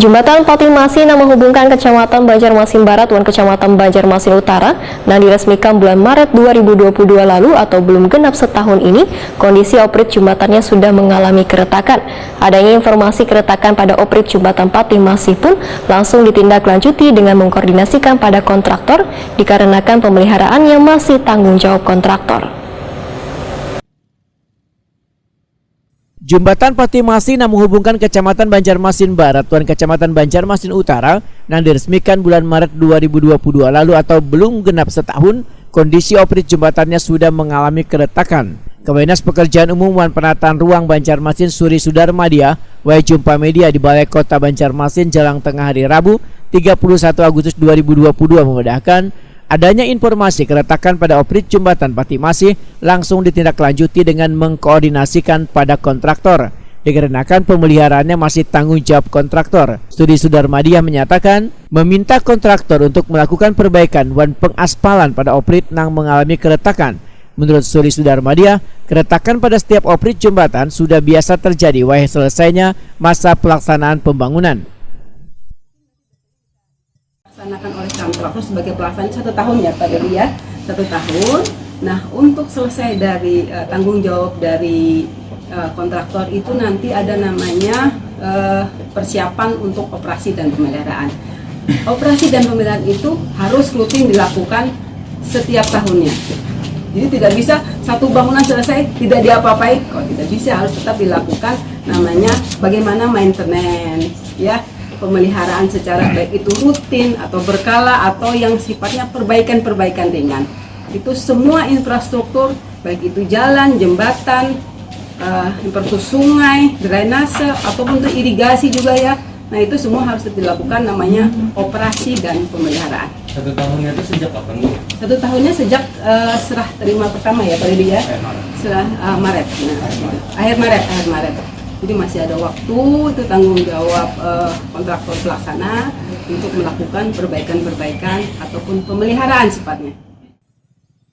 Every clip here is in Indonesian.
Jembatan Patimasi yang menghubungkan Kecamatan Banjarmasin Barat dan Kecamatan Banjarmasin Utara yang diresmikan bulan Maret 2022 lalu atau belum genap setahun ini, kondisi oprit jembatannya sudah mengalami keretakan. Adanya informasi keretakan pada oprit jembatan Patimasi pun langsung ditindaklanjuti dengan mengkoordinasikan pada kontraktor dikarenakan pemeliharaannya masih tanggung jawab kontraktor. Jembatan Patimasi yang menghubungkan Kecamatan Banjarmasin Barat dan Kecamatan Banjarmasin Utara yang diresmikan bulan Maret 2022 lalu atau belum genap setahun, kondisi oprit jembatannya sudah mengalami keretakan. Kabinat Pekerjaan Umum dan Penataan Ruang Banjarmasin Suri Sudarmadia jumpa media di Balai Kota Banjarmasin Jelang Tengah hari Rabu 31 Agustus 2022 memudahkan adanya informasi keretakan pada oprit jembatan Patimasi langsung ditindaklanjuti dengan mengkoordinasikan pada kontraktor. Dikarenakan pemeliharaannya masih tanggung jawab kontraktor, Studi Sudarmadia menyatakan meminta kontraktor untuk melakukan perbaikan dan pengaspalan pada oprit yang mengalami keretakan. Menurut Studi Sudarmadia, keretakan pada setiap oprit jembatan sudah biasa terjadi wahai selesainya masa pelaksanaan pembangunan. Dilaksanakan oleh kontraktor sebagai pelaksanaan 1 tahun ya Pak Dedi ya, 1 tahun. Nah, untuk selesai dari tanggung jawab dari kontraktor itu nanti ada namanya persiapan untuk operasi dan pemeliharaan. Operasi dan pemeliharaan itu harus rutin dilakukan setiap tahunnya. Jadi tidak bisa satu bangunan selesai tidak diapa-apai, kalau tidak bisa harus tetap dilakukan namanya bagaimana maintenance ya. Pemeliharaan secara baik itu rutin atau berkala atau yang sifatnya perbaikan-perbaikan ringan. Itu semua infrastruktur baik itu jalan, jembatan, infrastruktur sungai, drainase ataupun untuk irigasi juga ya. Nah itu semua harus dilakukan namanya operasi dan pemeliharaan. 1 tahunnya itu sejak kapan Bu? 1 tahunnya sejak serah terima pertama ya Pak Dedi ya. Serah Maret. Nah, akhir Maret. Jadi masih ada waktu, itu tanggung jawab kontraktor pelaksana untuk melakukan perbaikan-perbaikan ataupun pemeliharaan sifatnya.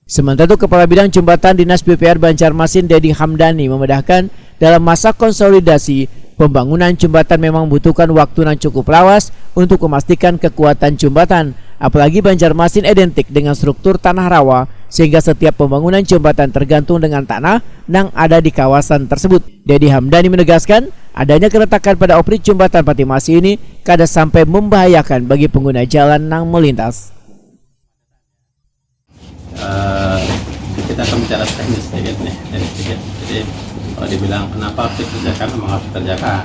Sementara itu Kepala Bidang Jembatan Dinas PPR Banjarmasin Dedi Hamdani memudahkan dalam masa konsolidasi pembangunan jembatan memang membutuhkan waktu yang cukup lawas untuk memastikan kekuatan jembatan. Apalagi Banjarmasin identik dengan struktur tanah rawa sehingga setiap pembangunan jembatan tergantung dengan tanah yang ada di kawasan tersebut. Dedi Hamdani menegaskan adanya keretakan pada oprit jembatan Patimasi ini kadang sampai membahayakan bagi pengguna jalan yang melintas. Kita akan bicara teknis sedikit nih, Jadi kalau dibilang kenapa harus dikerjakan, memang harus dikerjakan.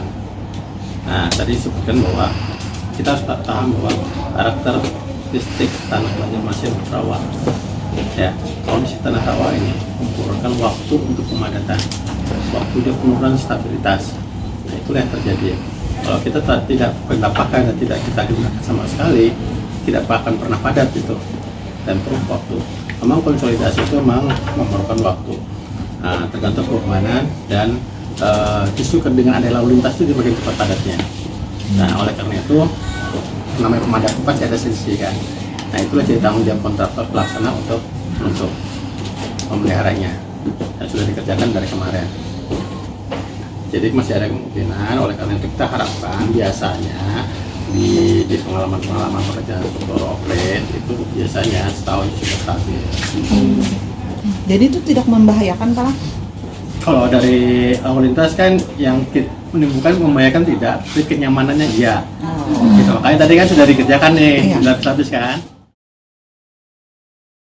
Nah tadi disebutkan bahwa kita harus paham bahwa karakteristik tanah Banjarmasin rawa. Ya, kondisi tanah rawa ini membutuhkan waktu untuk pemadatan, waktu dia penurunan stabilitas. Nah itulah yang terjadi. Kalau kita tidak pakai dan tidak kita gunakan sama sekali, tidak akan pernah padat itu dan perlu waktu. Memang konsolidasi itu memang memerlukan waktu, tergantung keamanan dan justru dengan ada lalu lintas itu di bagian cepat padatnya. Nah oleh karena itu namanya pemadatan pasti ada sisi kan. Nah itulah jadi tanggung jawab kontraktor pelaksana untuk memeliharanya dan sudah dikerjakan dari kemarin. Jadi masih ada kemungkinan, oleh karena itu kita harapkan biasanya di pengalaman pekerjaan struktur oprit itu biasanya setahun sudah stabil. Jadi itu tidak membahayakan Pak? Kalau dari lalu lintas kan yang menimbulkan membahayakan tidak, tapi kenyamanannya iya. Gitu. Makanya tadi kan sudah dikerjakan nih, sudah habis kan.